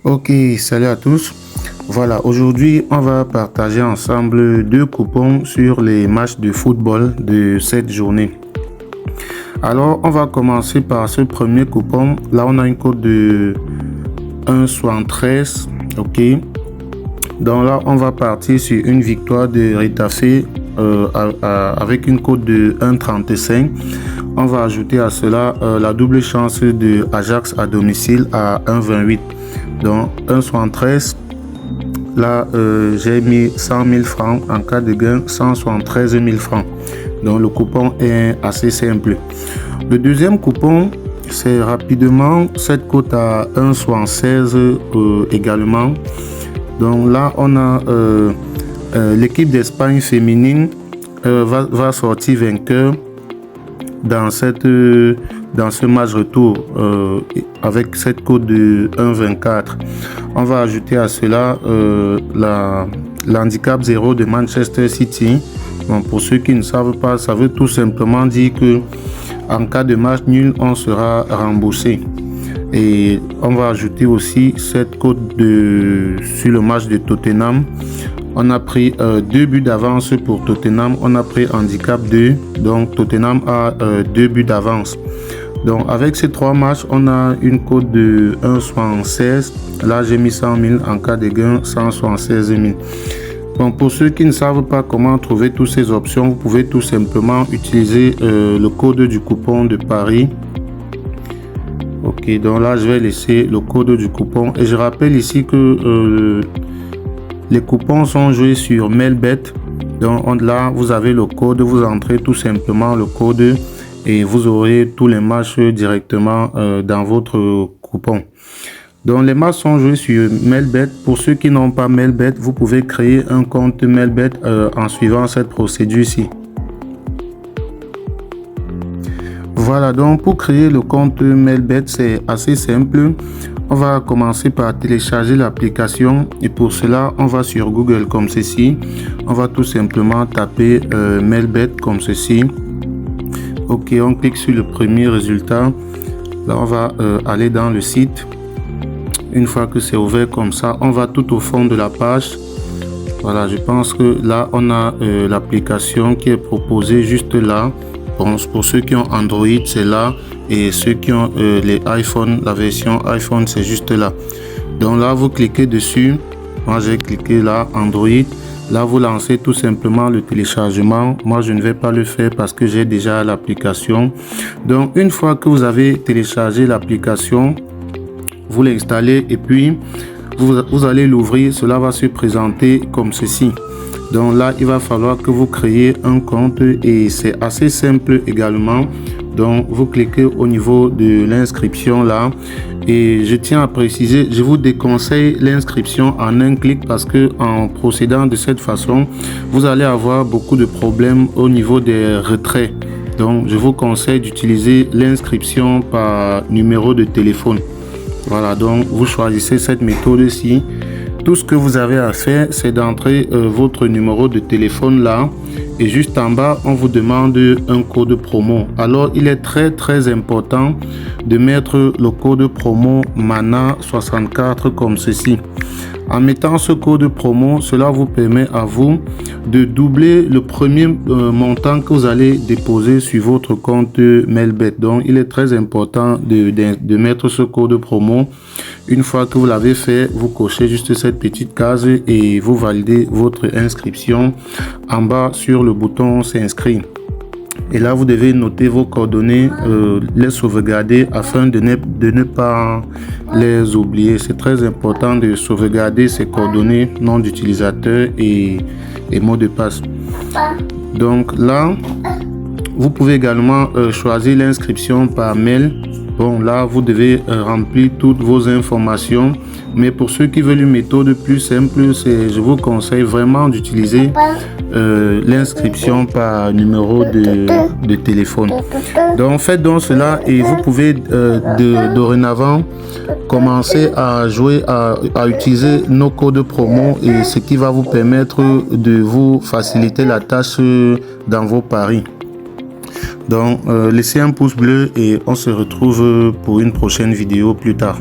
Ok, salut à tous. Voilà, aujourd'hui on va partager ensemble deux coupons sur les matchs de football de cette journée. Alors on va commencer par ce premier coupon. Là on a une cote de 1,73. Ok, donc là on va partir sur une victoire de Retafe avec une cote de 1,35. On va ajouter à cela la double chance de Ajax à domicile à 1,28. Donc 1,73. Là j'ai mis 100 000 francs en cas de gain, 173 000 francs. Donc le coupon est assez simple. Le deuxième coupon, c'est rapidement cette cote à 1,76 également. Donc là on a l'équipe d'Espagne féminine va sortir vainqueur dans ce match retour avec cette cote de 1,24. On va ajouter à cela l'handicap 0 de Manchester City. Bon, pour ceux qui ne savent pas, ça veut tout simplement dire que en cas de match nul, on sera remboursé. Et on va ajouter aussi cette cote sur le match de Tottenham. On a pris 2 buts d'avance pour Tottenham. On a pris handicap 2. Donc Tottenham a 2 buts d'avance. Donc avec ces 3 matchs, on a une cote de 1,76. Là, j'ai mis 100 000 en cas de gain, 176 000. Donc pour ceux qui ne savent pas comment trouver toutes ces options, vous pouvez tout simplement utiliser le code du coupon de Paris. Ok, donc là, je vais laisser le code du coupon. Et je rappelle ici que les coupons sont joués sur Melbet. Donc là, vous avez le code, vous entrez tout simplement le code et vous aurez tous les matchs directement dans votre coupon. Donc les matchs sont joués sur Melbet. Pour ceux qui n'ont pas Melbet, vous pouvez créer un compte Melbet en suivant cette procédure ici. Voilà, donc pour créer le compte Melbet, c'est assez simple. On va commencer par télécharger l'application et pour cela, on va sur Google comme ceci. On va tout simplement taper Melbet comme ceci. Ok, on clique sur le premier résultat. Là, on va aller dans le site. Une fois que c'est ouvert comme ça, on va tout au fond de la page. Voilà, je pense que là, on a l'application qui est proposée juste là. Bon, pour ceux qui ont Android, c'est là. Et ceux qui ont les iPhone, la version iPhone, c'est juste là. Donc là, vous cliquez dessus. Moi, j'ai cliqué là, Android. Là, vous lancez tout simplement le téléchargement. Moi, je ne vais pas le faire parce que j'ai déjà l'application. Donc, une fois que vous avez téléchargé l'application, vous l'installez et puis vous allez l'ouvrir. Cela va se présenter comme ceci. Donc là, il va falloir que vous créez un compte et c'est assez simple également. Donc vous cliquez au niveau de l'inscription là et je tiens à préciser, je vous déconseille l'inscription en un clic parce que en procédant de cette façon, vous allez avoir beaucoup de problèmes au niveau des retraits. Donc je vous conseille d'utiliser l'inscription par numéro de téléphone. Voilà, donc vous choisissez cette méthode-ci. Tout ce que vous avez à faire, c'est d'entrer votre numéro de téléphone là. Et juste en bas, on vous demande un code promo. Alors, il est très important de mettre le code promo MANA64 comme ceci. En mettant ce code promo, cela vous permet à vous de doubler le premier montant que vous allez déposer sur votre compte Melbet. Donc, il est très important de mettre ce code promo. Une fois que vous l'avez fait, vous cochez juste cette petite case et vous validez votre inscription en bas sur le bouton s'inscrire. Et là, vous devez noter vos coordonnées, les sauvegarder afin de ne pas les oublier. C'est très important de sauvegarder ces coordonnées, nom d'utilisateur et mot de passe. Donc là, vous pouvez également choisir l'inscription par mail. Bon, là, vous devez remplir toutes vos informations. Mais pour ceux qui veulent une méthode plus simple, je vous conseille vraiment d'utiliser l'inscription par numéro de téléphone. Donc, faites donc cela et vous pouvez dorénavant commencer à jouer, à utiliser nos codes promo et ce qui va vous permettre de vous faciliter la tâche dans vos paris. Donc laissez un pouce bleu et on se retrouve pour une prochaine vidéo plus tard.